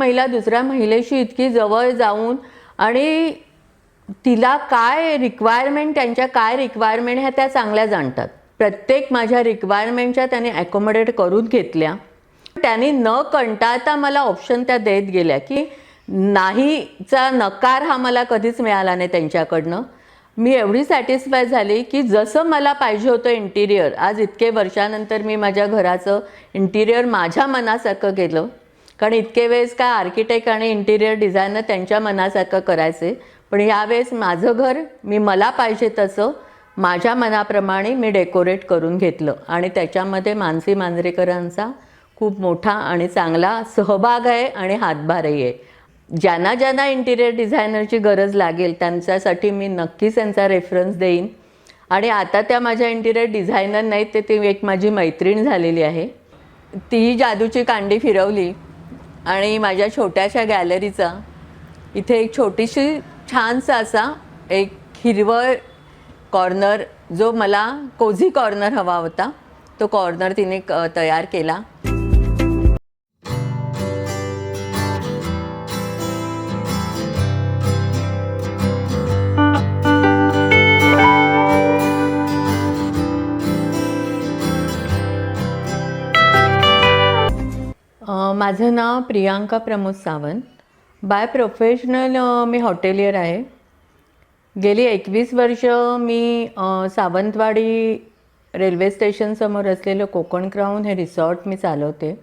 महिला दुसऱ्या महिलेशी इतकी जवळ जाऊन आणि तिला काय रिक्वायरमेंट, त्यांच्या काय रिक्वायरमेंट ह्या त्या चांगल्या जाणतात. प्रत्येक माझ्या रिक्वायरमेंटच्या त्यांनी ॲकोमोडेट करून घेतल्या. त्यांनी न कंटाळता मला ऑप्शन त्या देत गेल्या की नाहीचा नकार हा मला कधीच मिळाला नाही त्यांच्याकडनं. मी एवढी सॅटिस्फाय झाली की जसं मला पाहिजे होतं इंटिरियर, आज इतके वर्षानंतर मी माझ्या घराचं इंटिरियर माझ्या मनासारखं केलं. कारण इतके वेळेस काय आर्किटेक्ट आणि इंटिरियर डिझायनर त्यांच्या मनासारखं करायचे, पण यावेळेस माझं घर मी मला पाहिजे तसं माझ्या मनाप्रमाणे मी डेकोरेट करून घेतलं. आणि त्याच्यामध्ये मानसी मांजरेकरांचा खूप मोठा आणि चांगला सहभाग आहे आणि हातभारही आहे. ज्यांना ज्यांना इंटिरियर डिझायनरची गरज लागेल त्यांच्यासाठी मी नक्कीच त्यांचा रेफरन्स देईन. आणि आता त्या माझ्या इंटिरियर डिझायनर नाहीत, ते ती एक माझी मैत्रीण झालेली आहे. ती जादूची कांडी फिरवली आणि माझ्या छोट्याशा गॅलरीचा इथे एक छोटीशी छानसा असा एक हिरवळ कॉर्नर, जो मला कोझी कॉर्नर हवा होता, तो कॉर्नर तिने तयार केला. माझं नाव प्रियांका प्रमोद सावंत. बाय प्रोफेशनल मी हॉटेलियर आहे. गेली 21 वर्ष मी सावंतवाडी रेल्वे स्टेशनसमोर असलेलं कोकण क्राऊन हे रिसॉर्ट मी चालवते.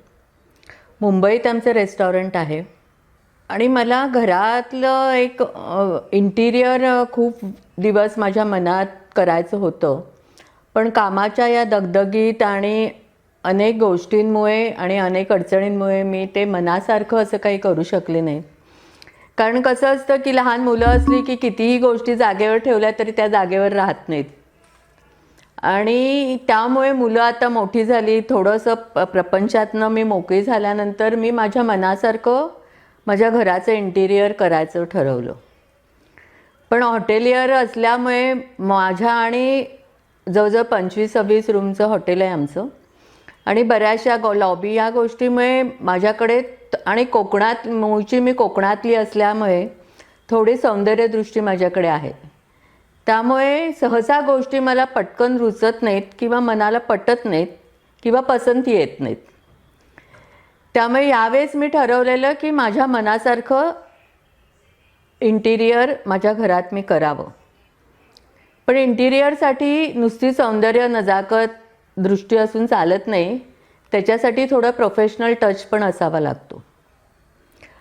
मुंबईत आमचं रेस्टॉरंट आहे. आणि मला घरातलं एक इंटिरियर खूप दिवस माझ्या मनात करायचं होतं, पण कामाच्या या दगदगीत आणि अनेक गोष्टींमुळे आणि अनेक अडचणींमुळे मी ते मनासारखं असं काही करू शकले नाही. कारण कसं असतं की लहान मुलं असली की कितीही गोष्टी जागेवर ठेवल्या तरी त्या जागेवर राहत नाहीत. आणि त्यामुळे मुलं आता मोठी झाली, थोडंसं प्रपंचातनं मी मोकळी झाल्यानंतर मी माझ्या मनासारखं माझ्या घराचं इंटिरियर करायचं ठरवलं. पण हॉटेलियर असल्यामुळे माझ्या आणि जवळजवळ 25-26 रूमचं हॉटेल आहे आमचं. आणि बऱ्याचशा लॉबी या गोष्टीमुळे माझ्याकडे आणि कोकणात मूळची मी कोकणातली असल्यामुळे थोडी सौंदर्यदृष्टी माझ्याकडे आहे. त्यामुळे सहसा गोष्टी मला पटकन रुचत नाहीत किंवा मनाला पटत नाहीत किंवा पसंती येत नाहीत. त्यामुळे यावेळेस मी ठरवलेलं की माझ्या मनासारखं इंटिरियर माझ्या घरात मी करावं. पण इंटिरियरसाठी नुसती सौंदर्य नजाकत दृष्टी असून चालत नाही, त्याच्यासाठी थोडं प्रोफेशनल टच पण असावा लागतो.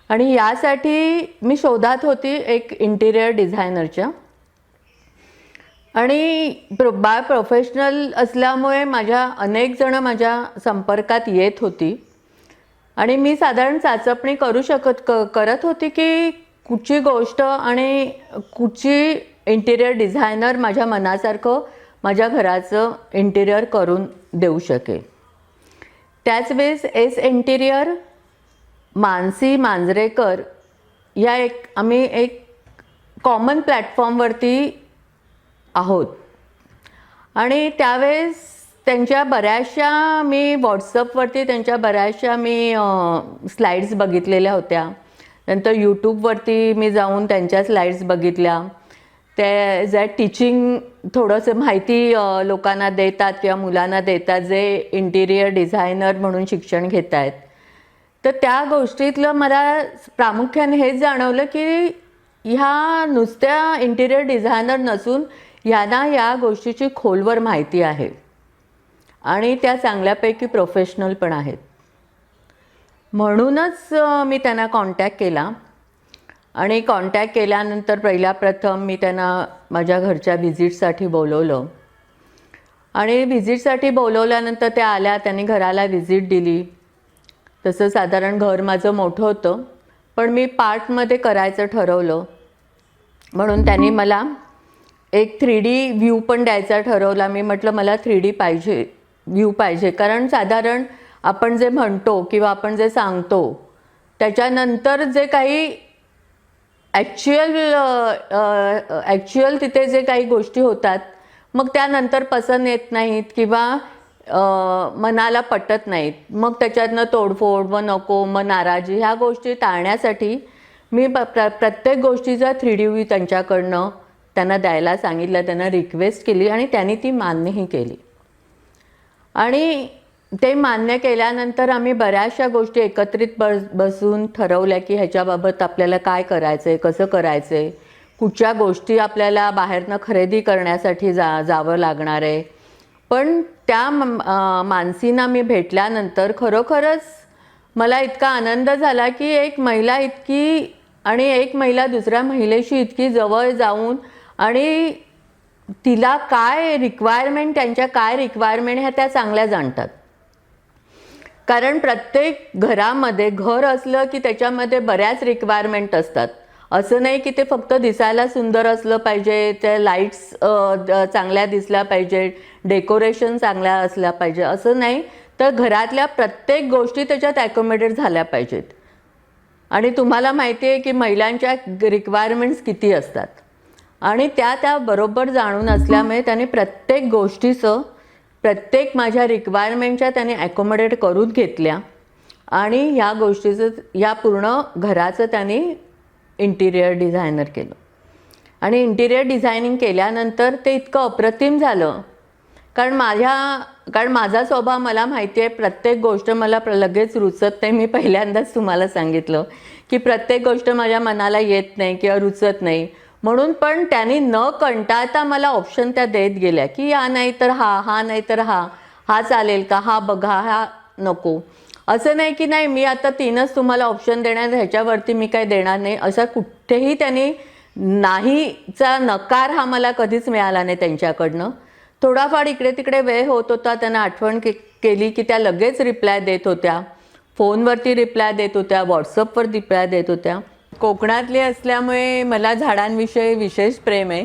आणि यासाठी मी शोधात होती एक इंटिरियर डिझायनरच्या. आणि बाय प्रोफेशनल असल्यामुळे अनेक जणं माझ्या संपर्कात येत होती. आणि मी साधारण चाचपणी करत होती की कुठची गोष्ट आणि कुठची इंटिरियर डिझायनर माझ्या मनासारखं माझ्या घराचं इंटिरियर करून देऊ शकेल. त्याच वेळेस एस इंटिरियर, मानसी मांजरेकर या आम्ही एक कॉमन प्लॅटफॉर्मवरती आहोत. आणि त्यावेळेस त्यांच्या बऱ्याचशा मी व्हॉट्सअपवरती त्यांच्या बऱ्याचशा मी स्लाईड्स बघितलेल्या होत्या. नंतर यूट्यूबवरती मी जाऊन त्यांच्या स्लाईड्स बघितल्या. ते जे टीचिंग थोडंसं माहिती लोकांना देतात किंवा मुलांना देतात जे इंटिरियर डिझायनर म्हणून शिक्षण घेत आहेत. तर त्या गोष्टीतलं मला प्रामुख्याने हेच जाणवलं की ह्या नुसत्या इंटिरियर डिझायनर नसून ह्यांना या गोष्टीची खोलवर माहिती आहे आणि त्या चांगल्यापैकी प्रोफेशनल पण आहेत. म्हणूनच मी त्यांना कॉन्टॅक्ट केला. आणि कॉन्टॅक्ट केल्यानंतर प्रथम मी त्यांना माझ्या घरच्या व्हिजिटसाठी बोलवलं. आणि व्हिजिटसाठी बोलवल्यानंतर त्या आल्या, त्यांनी घराला व्हिजिट दिली. तसं साधारण घर माझं मोठं होतं, पण मी पार्टमध्ये करायचं ठरवलं. म्हणून त्यांनी मला एक 3D व्ह्यू पण द्यायचा ठरवला. मी म्हटलं मला 3D व्ह्यू पाहिजे, कारण साधारण आपण जे म्हणतो किंवा आपण जे सांगतो त्याच्यानंतर जे काही ॲक्च्युअल तिथे जे काही गोष्टी होतात मग त्यानंतर पसंत येत नाहीत किंवा मनाला पटत नाहीत, मग त्याच्यातनं तोडफोड, मग नको, मग नाराजी, ह्या गोष्टी टाळण्यासाठी मी प्रत्येक गोष्टीचा 3D त्यांच्याकडनं त्यांना द्यायला सांगितलं, त्यांना रिक्वेस्ट केली आणि त्यांनी ती मान्यही केली. आणि ते मान्य केल्यानंतर आम्ही बऱ्याचशा गोष्टी एकत्रित बसून ठरवल्या की ह्याच्याबाबत आपल्याला काय करायचं आहे, कसं करायचं आहे, कुठच्या गोष्टी आपल्याला बाहेरनं खरेदी करण्यासाठी जावं लागणार आहे. पण त्या मानसींना मी भेटल्यानंतर खरोखरच मला इतका आनंद झाला की एक महिला इतकी आणि एक महिला दुसऱ्या महिलेशी इतकी जवळ जाऊन आणि तिला काय रिक्वायरमेंट, त्यांच्या काय रिक्वायरमेंट ह्या त्या चांगल्या जाणतात. कारण प्रत्येक घरामध्ये घर असलं की त्याच्यामध्ये बऱ्याच रिक्वायरमेंट असतात. असं नाही की ते फक्त दिसायला सुंदर असलं पाहिजे, त्या लाईट्स चांगल्या दिसल्या पाहिजे, डेकोरेशन चांगल्या असल्या पाहिजे, असं नाही. तर घरातल्या प्रत्येक गोष्टी त्याच्यात ॲकोमोडेट झाल्या पाहिजेत. आणि तुम्हाला माहिती आहे की महिलांच्या रिक्वायरमेंट्स किती असतात आणि त्या बरोबर जाणून असल्यामुळे त्यांनी प्रत्येक गोष्टीचं, प्रत्येक माझ्या रिक्वायरमेंटच्या त्यांनी ॲकोमोडेट करून घेतल्या आणि ह्या गोष्टीचं, या पूर्ण घराचं त्यांनी इंटिरियर डिझायनर केलं. आणि इंटिरियर डिझायनिंग केल्यानंतर ते इतकं अप्रतिम झालं. कारण माझा स्वभाव मला माहिती आहे, प्रत्येक गोष्ट मला लगेच रुचत नाही. मी पहिल्यांदाच तुम्हाला सांगितलं की प्रत्येक गोष्ट माझ्या मनाला येत नाही किंवा रुचत नाही. म्हणून पण त्यांनी न कंटाळता मला ऑप्शन त्या देत गेल्या की हा नाही तर हा नाही तर हा चालेल का, हा बघा, हा नको. असं नाही की नाही मी आता 3च तुम्हाला ऑप्शन देणार, ह्याच्यावरती मी काही देणार नाही, असं कुठेही त्यांनी नाहीचा नकार हा मला कधीच मिळाला नाही त्यांच्याकडनं. थोडाफार इकडे तिकडे वेळ होत होता, त्यांना आठवण केली की त्या लगेच रिप्लाय देत होत्या, फोनवरती रिप्लाय देत होत्या, व्हॉट्सअपवर रिप्लाय देत होत्या. कोकणातली असल्यामुळे मला झाडांविषयी विशेष प्रेम आहे.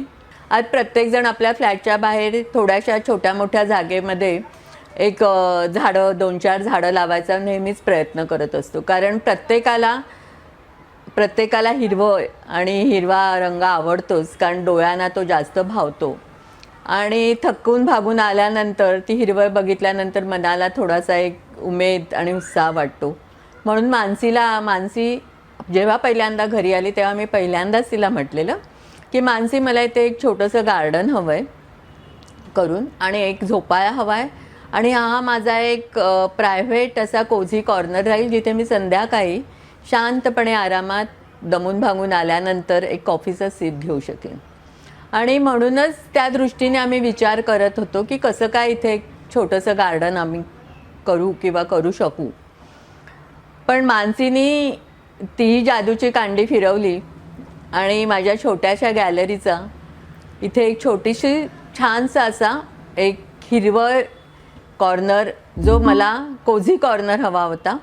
आज प्रत्येकजण आपल्या फ्लॅटच्या बाहेर थोड्याशा छोट्या मोठ्या जागेमध्ये एक झाडं, 2-4 झाडं लावायचा नेहमीच प्रयत्न करत असतो. कारण प्रत्येकाला हिरवं आणि हिरवा रंग आवडतोच, कारण डोळ्यांना तो जास्त भावतो. आणि थकून भागून आल्यानंतर ती हिरवळ बघितल्यानंतर मनाला थोडासा एक उमेद आणि उत्साह वाटतो. म्हणून मानसी जेव्हा पहिल्यांदा घरी आली तेव्हा मी पहिल्यांदाच तिला म्हटलेलं की मानसी, मला इथे एक छोटंसं गार्डन हवं आहे करून आणि एक झोपाळा हवा आहे आणि हा माझा एक प्रायव्हेट असा कोझी कॉर्नर राहील जिथे मी संध्याकाळी शांतपणे आरामात दमून भागून आल्यानंतर एक कॉफीचा सिप घेऊ शकेन. आणि म्हणूनच त्या दृष्टीने आम्ही विचार करत होतो की कसं काय इथे एक छोटंसं गार्डन आम्ही करू शकू. पण मानसीनी ती जादूची कांडी फिरवली आणि माझ्या छोट्याशा गॅलरीचा इथे एक छोटीशी छानसा असा एक हिरवळ कॉर्नर, जो मला कोझी कॉर्नर हवा होता,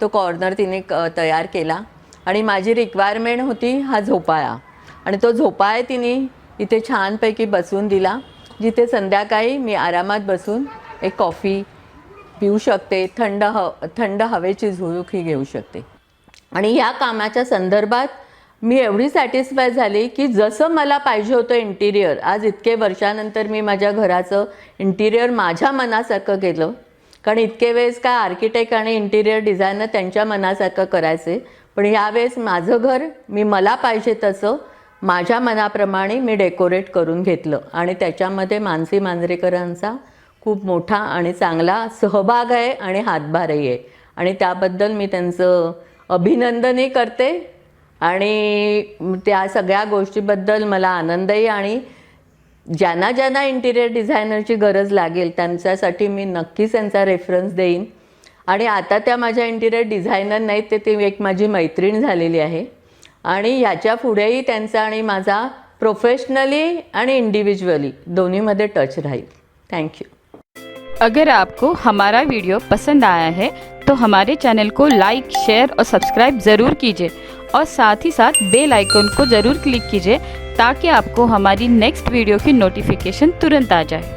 तो कॉर्नर तिने तयार केला. आणि माझी रिक्वायरमेंट होती हा झोपाळा, आणि तो झोपाळा तिने इथे छानपैकी बसून दिला, जिथे संध्याकाळी मी आरामात बसून एक कॉफी पिऊ शकते, थंड हवेची झुळूकही घेऊ शकते. आणि ह्या कामाच्या संदर्भात मी एवढी सॅटिस्फाय झाली की जसं मला पाहिजे होतं इंटिरियर, आज इतके वर्षानंतर मी माझ्या घराचं इंटिरियर माझ्या मनासारखं केलं. कारण इतके वेळेस काय आर्किटेक्ट आणि इंटिरियर डिझायनर त्यांच्या मनासारखं करायचे, पण यावेळेस माझं घर मी मला पाहिजे तसं माझ्या मनाप्रमाणे मी डेकोरेट करून घेतलं. आणि त्याच्यामध्ये मानसी मांजरेकरांचा खूप मोठा आणि चांगला सहभाग आहे आणि हातभारही आहे. आणि त्याबद्दल मी त्यांचं अभिनंदनही करते आणि त्या सगळ्या गोष्टीबद्दल मला आनंदही. आणि ज्यांना इंटिरियर डिझायनरची गरज लागेल त्यांच्यासाठी मी नक्कीच त्यांचा रेफरन्स देईन. आणि आता त्या माझ्या इंटिरियर डिझायनर नाहीत, ती एक माझी मैत्रीण झालेली आहे. आणि ह्याच्या पुढेही त्यांचा आणि माझा प्रोफेशनली आणि इंडिव्हिज्युअली दोन्हीमध्ये टच राहील. थँक्यू. अगर आपको हमारा वीडियो पसंद आया है तो हमारे चैनल को लाइक, शेयर और सब्सक्राइब ज़रूर कीजिए और साथ ही साथ बेल आइकन को ज़रूर क्लिक कीजिए ताकि आपको हमारी नेक्स्ट वीडियो की नोटिफिकेशन तुरंत आ जाए.